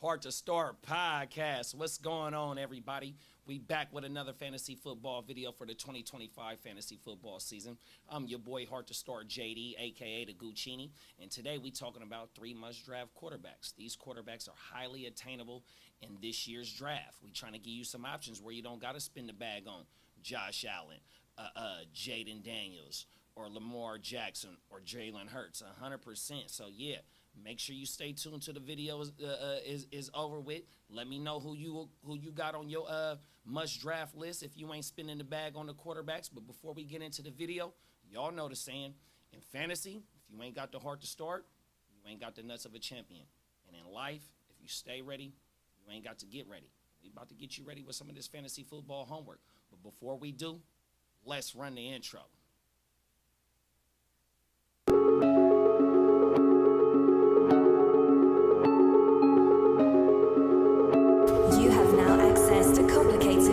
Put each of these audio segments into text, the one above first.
Heart2Start Podcast. What's going on, everybody? We back with another fantasy football video for the 2025 fantasy football season. I'm your boy Heart2Start JD, aka the Guccini, and today we talking about 3 must-draft quarterbacks. These quarterbacks are highly attainable in this year's draft. We trying to give you some options where you don't got to spend the bag on Josh Allen, Jaden Daniels, or Lamar Jackson, or Jalen Hurts, 100%. So yeah. Make sure you stay tuned till the video is over with. Let me know who you got on your must draft list if you ain't spending the bag on the quarterbacks. But before we get into the video, y'all know the saying, in fantasy, if you ain't got the heart to start, you ain't got the nuts of a champion. And in life, if you stay ready, you ain't got to get ready. We about to get you ready with some of this fantasy football homework. But before we do, let's run the intro.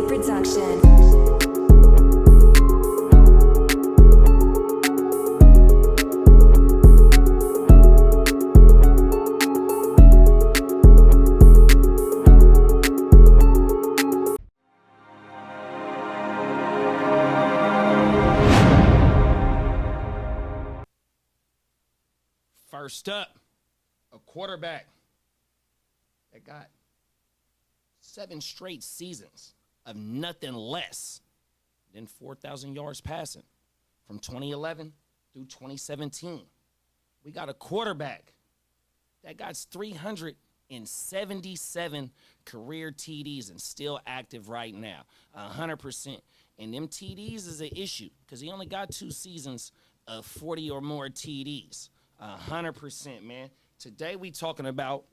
Production. First up, a quarterback that got 7 straight seasons of nothing less than 4,000 yards passing from 2011 through 2017. We got a quarterback that got 377 career TDs and still active right now, 100%. And them TDs is an issue because he only got 2 seasons of 40 or more TDs, 100%, man. Today we talking about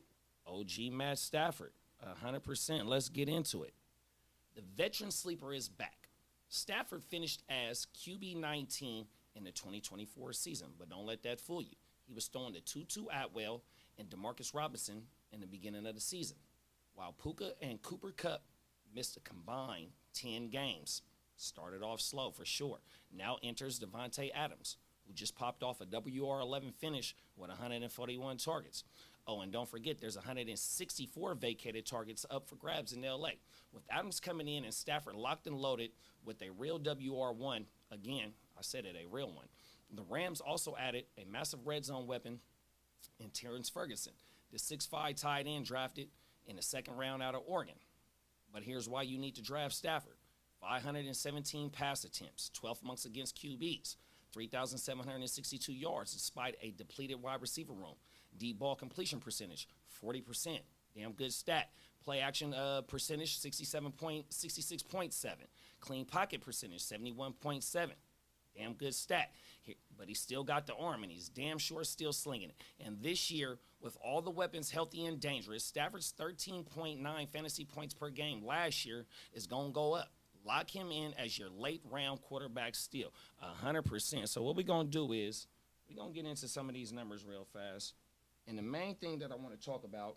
OG Matt Stafford, 100%. Let's get into it. The veteran sleeper is back. Stafford finished as QB19 in the 2024 season, but don't let that fool you. He was throwing to Tutu Atwell and Demarcus Robinson in the beginning of the season, while Puka and Cooper Kupp missed a combined 10 games. Started off slow for sure. Now enters Devontae Adams, who just popped off a WR11 finish with 141 targets. Oh, and don't forget, there's 164 vacated targets up for grabs in L.A. With Adams coming in and Stafford locked and loaded with a real WR1, again, I said it, a real one. The Rams also added a massive red zone weapon in Terrence Ferguson, the 6'5" tight end drafted in the second round out of Oregon. But here's why you need to draft Stafford. 517 pass attempts, 12 months against QBs, 3,762 yards despite a depleted wide receiver room. Deep ball completion percentage, 40%. Damn good stat. Play action percentage, 66.7. Clean pocket percentage, 71.7. Damn good stat. But he still got the arm, and he's damn sure still slinging it. And this year, with all the weapons healthy and dangerous, Stafford's 13.9 fantasy points per game last year is going to go up. Lock him in as your late-round quarterback steal, 100%. So what we're going to do is we're going to get into some of these numbers real fast. And the main thing that I want to talk about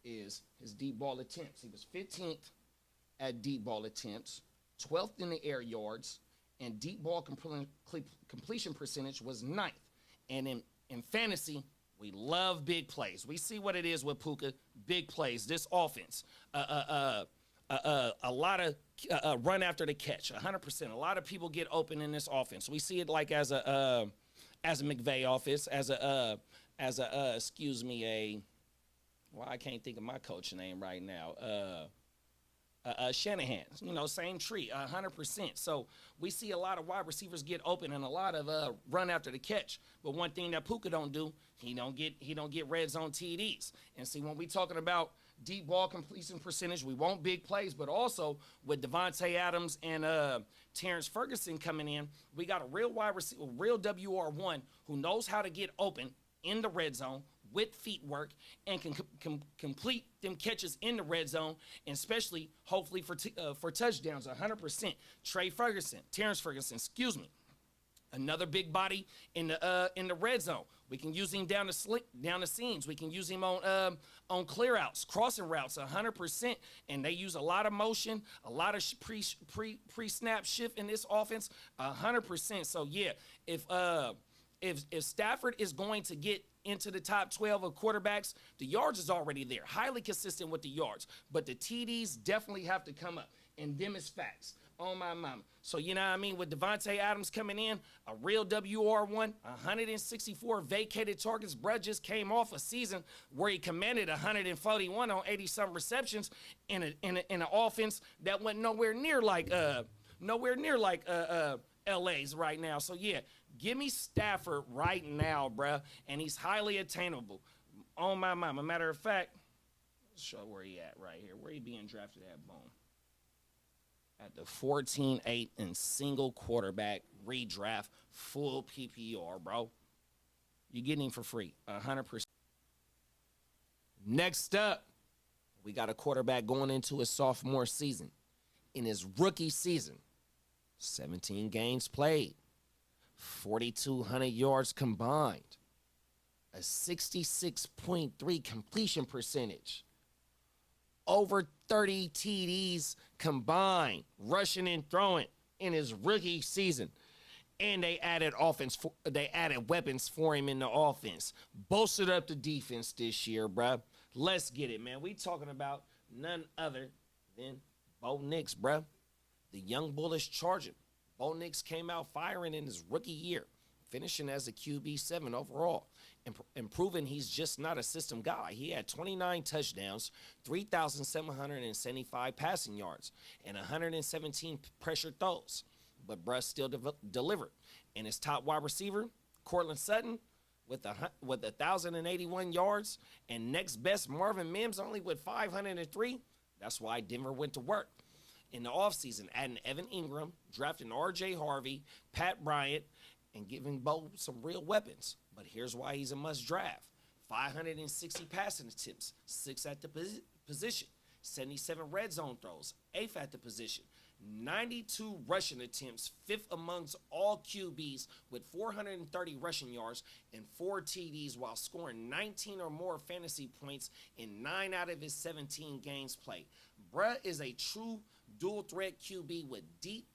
is his deep ball attempts. He was 15th at deep ball attempts, 12th in the air yards, and deep ball completion percentage was 9th. And in fantasy, we love big plays. We see what it is with Puka, big plays. This offense, a lot of run after the catch, 100%. A lot of people get open in this offense. We see it like as a McVay offense, I can't think of my coach name right now. Shanahan, same tree, 100%. So we see a lot of wide receivers get open and a lot of run after the catch. But one thing that Puka don't do, he don't get red zone TDs. And see, when we talking about deep ball completion percentage, we want big plays, but also with Devontae Adams and Terrence Ferguson coming in, we got a real wide receiver, real WR1 who knows how to get open in the red zone with feet work and can complete them catches in the red zone, and especially hopefully for touchdowns, 100%. Terrence Ferguson, another big body in the red zone. We can use him down the seams. We can use him on clear outs, crossing routes, 100%. And they use a lot of motion, a lot of pre-snap shift in this offense, 100%. So yeah, If Stafford is going to get into the top 12 of quarterbacks, the yards is already there. Highly consistent with the yards. But the TDs definitely have to come up. And them is facts. On my mama. So, you know what I mean? With Devontae Adams coming in, a real WR1, 164 vacated targets. Bruh just came off a season where he commanded 141 on 80-some receptions in an offense that went nowhere near like LA's right now. So, yeah, give me Stafford right now, bruh. And he's highly attainable. On my mama. Matter of fact, let's show where he at right here. Where he being drafted at, boom. At the 14-8 in single quarterback redraft, full PPR, bro. You're getting him for free, 100%. Next up, we got a quarterback going into his sophomore season. In his rookie season, 17 games played, 4,200 yards combined, a 66.3 completion percentage, over 30 TDs combined, rushing and throwing in his rookie season. And they added weapons for him in the offense. Bolstered up the defense this year, bruh. Let's get it, man. We talking about none other than Bo Nix, bruh. The young bullish charger. Bo Nix came out firing in his rookie year, finishing as a QB7 overall, and proving he's just not a system guy. He had 29 touchdowns, 3,775 passing yards, and 117 pressure throws. But bruh still delivered. And his top wide receiver, Cortland Sutton, with 1,081 yards, and next best Marvin Mims only with 503. That's why Denver went to work. In the offseason, adding Evan Ingram, drafting R.J. Harvey, Pat Bryant, and giving Bo some real weapons. But here's why he's a must draft. 560 passing attempts, 6 at the position. 77 red zone throws, 8th at the position. 92 rushing attempts, 5th amongst all QBs with 430 rushing yards and 4 TDs while scoring 19 or more fantasy points in 9 out of his 17 games played. Bruh is a true dual threat QB with deep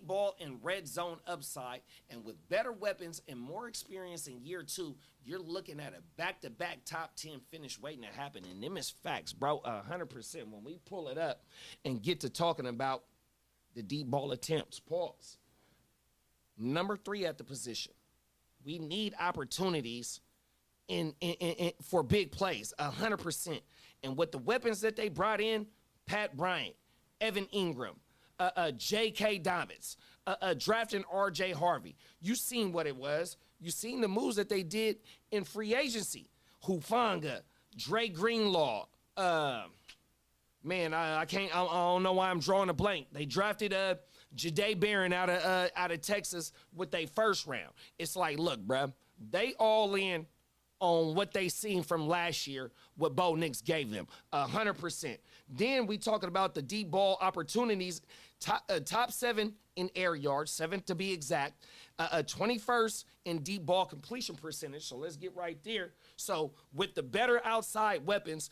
ball and red zone upside, and with better weapons and more experience in year 2, you're looking at a back-to-back top 10 finish waiting to happen. And them is facts, bro, 100%. When we pull it up and get to talking about the deep ball attempts, pause. Number 3 at the position. We need opportunities for big plays, 100%. And with the weapons that they brought in, Pat Bryant, Evan Ingram, J.K. Dobbins, drafting R.J. Harvey. You seen what it was. You seen the moves that they did in free agency. Dre Greenlaw. I don't know why I'm drawing a blank. They drafted Jahdae Barron out of Texas with their first round. It's like, look, bruh, they all in on what they seen from last year, what Bo Nix gave them, 100%. Then we talking about the deep ball opportunities, top 7 in air yards, 7th to be exact, 21st in deep ball completion percentage. So let's get right there. So with the better outside weapons,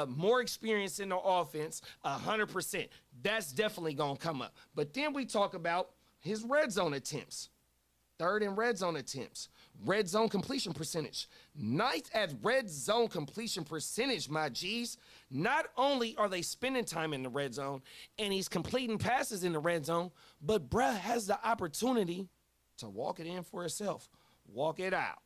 more experience in the offense, 100%. That's definitely going to come up. But then we talk about his red zone attempts. 3rd in red zone attempts. Red zone completion percentage. 9th at red zone completion percentage, my G's. Not only are they spending time in the red zone and he's completing passes in the red zone, but bruh has the opportunity to walk it in for himself. Walk it out.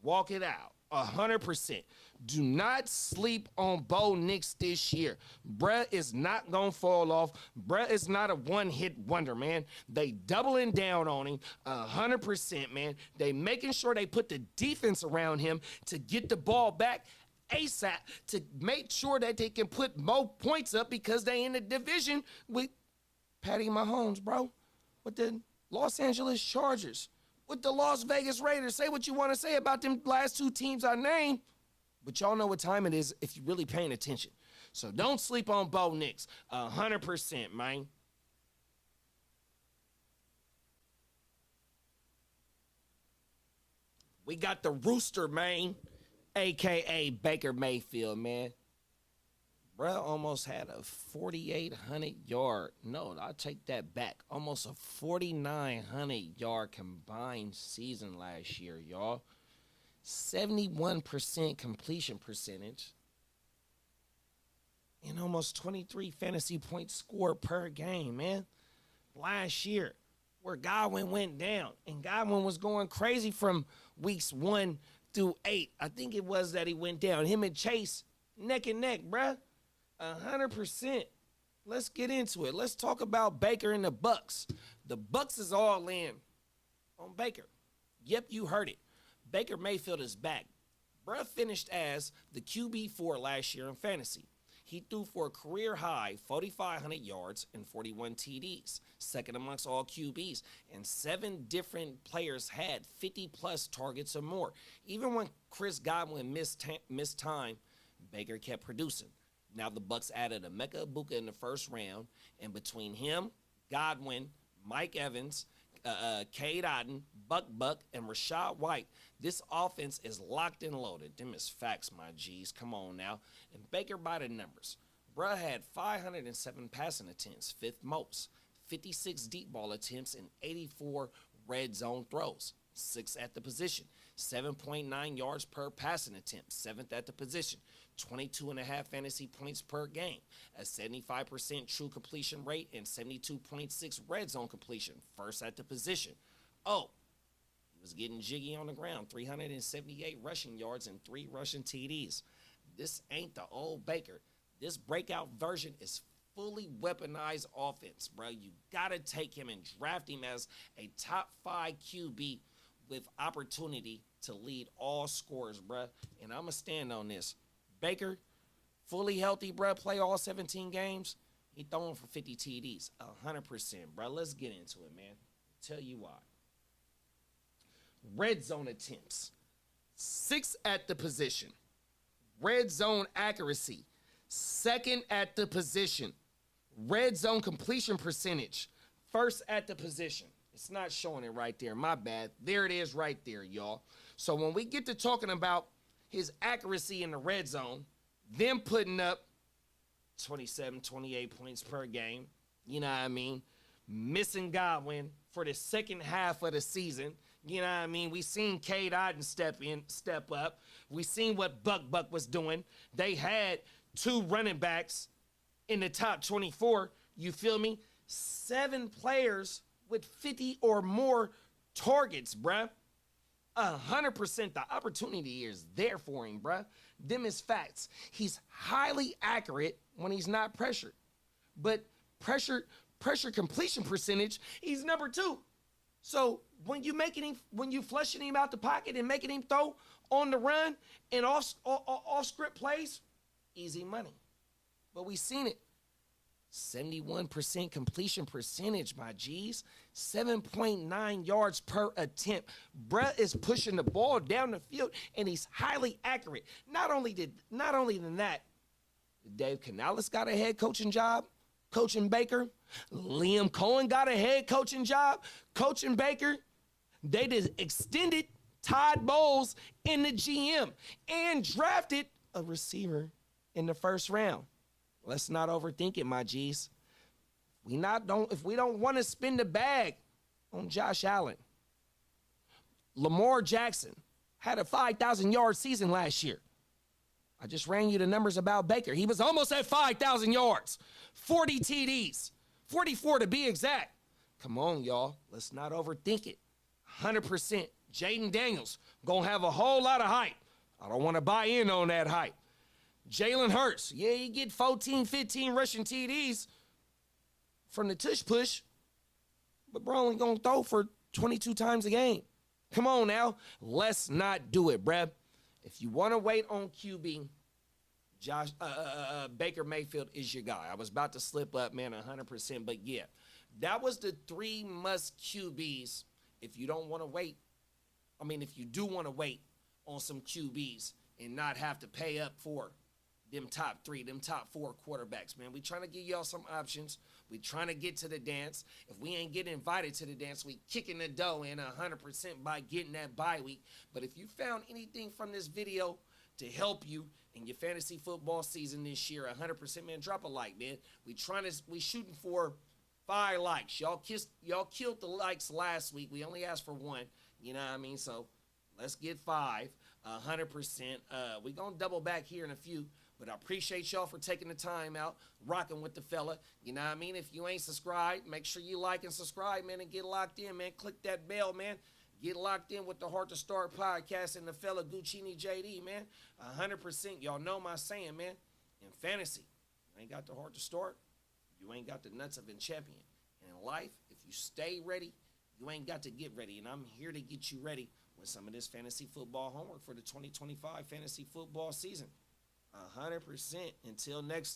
Walk it out. 100%. Do not sleep on Bo Nix this year. Bruh is not going to fall off. Bruh is not a one-hit wonder, man. They doubling down on him 100%, man. They making sure they put the defense around him to get the ball back ASAP to make sure that they can put more points up because they in the division with Patty Mahomes, bro. With the Los Angeles Chargers. With the Las Vegas Raiders. Say what you want to say about them last 2 teams I named. But y'all know what time it is if you're really paying attention. So don't sleep on Bo Nix. 100%, man. We got the Rooster, man. A.K.A. Baker Mayfield, man. Bruh almost had a 4,800 yard. No, I'll take that back. Almost a 4,900 yard combined season last year, y'all. 71% completion percentage. And almost 23 fantasy points scored per game, man. Last year, where Godwin went down. And Godwin was going crazy from weeks 1 through 8. I think it was that he went down. Him and Chase, neck and neck, bruh. 100%. Let's get into it. Let's talk about Baker and the Bucks. The Bucks is all in on Baker. Yep, you heard it. Baker Mayfield is back. Bruh finished as the QB4 last year in fantasy. He threw for a career-high 4,500 yards and 41 TDs, second amongst all QBs, and 7 different players had 50-plus targets or more. Even when Chris Godwin missed time, Baker kept producing. Now the Bucks added Emeka Egbuka in the first round, and between him, Godwin, Mike Evans, Cade Otton, Buck, and Rashad White, this offense is locked and loaded. Them is facts, my G's. Come on now. And Baker by the numbers. Bruh had 507 passing attempts, 5th most, 56 deep ball attempts, and 84 red zone throws, 6th at the position, 7.9 yards per passing attempt, 7th at the position, 22.5 fantasy points per game, a 75% true completion rate, and 72.6 red zone completion, 1st at the position. Oh, he was getting jiggy on the ground, 378 rushing yards and 3 rushing TDs. This ain't the old Baker. This breakout version is fully weaponized offense, bro. You got to take him and draft him as a top 5 QB with opportunity to lead all scorers, bro. And I'm going to stand on this. Baker, fully healthy, bro, play all 17 games. He throwing for 50 TDs, 100%, bro. Let's get into it, man. Tell you why. Red zone attempts, 6th at the position. Red zone accuracy, 2nd at the position. Red zone completion percentage, 1st at the position. It's not showing it right there. My bad. There it is right there, y'all. So when we get to talking about his accuracy in the red zone, them putting up 27, 28 points per game, you know what I mean? Missing Godwin for the second half of the season, you know what I mean? We seen Cade Otton step up. We seen what Buck was doing. They had 2 running backs in the top 24, you feel me? 7 players with 50 or more targets, bruh. 100% the opportunity is there for him, bruh. Them is facts. He's highly accurate when he's not pressured. But pressure completion percentage, he's number 2. So when you flushing him out the pocket and making him throw on the run and off script plays, easy money. But we seen it. 71% completion percentage, my G's. 7.9 yards per attempt. Bruh is pushing the ball down the field, and he's highly accurate. Not only than that, Dave Canales got a head coaching job coaching Baker. Liam Cohen got a head coaching job coaching Baker. They just extended Todd Bowles in the GM and drafted a receiver in the first round. Let's not overthink it, my G's. If we don't want to spend the bag on Josh Allen. Lamar Jackson had a 5,000-yard season last year. I just ran you the numbers about Baker. He was almost at 5,000 yards, 40 TDs, 44 to be exact. Come on, y'all. Let's not overthink it. 100%. Jaden Daniels going to have a whole lot of hype. I don't want to buy in on that hype. Jalen Hurts, yeah, he get 14, 15 rushing TDs from the tush push, but bro only going to throw for 22 times a game. Come on now. Let's not do it, bruh. If you want to wait on QB, Baker Mayfield is your guy. I was about to slip up, man, 100%, but yeah. That was the 3 must QBs if you don't want to wait. I mean, if you do want to wait on some QBs and not have to pay up for them top 3, them top 4 quarterbacks, man. We trying to give y'all some options. We trying to get to the dance. If we ain't getting invited to the dance, we kicking the dough in 100% by getting that bye week. But if you found anything from this video to help you in your fantasy football season this year. 100%, man. Drop a like, man. We shooting for 5 likes. Y'all killed the likes last week. We only asked for 1. You know what I mean? So let's get 5. 100%. We're going to double back here in a few. But I appreciate y'all for taking the time out, rocking with the fella. You know what I mean? If you ain't subscribed, make sure you like and subscribe, man, and get locked in, man. Click that bell, man. Get locked in with the Heart2Start Podcast and the fella Guccini JD, man. 100%. Y'all know my saying, man. In fantasy, you ain't got the heart to start. You ain't got the nuts of a champion. And in life, if you stay ready, you ain't got to get ready. And I'm here to get you ready with some of this fantasy football homework for the 2025 fantasy football season. 100%. Until next time.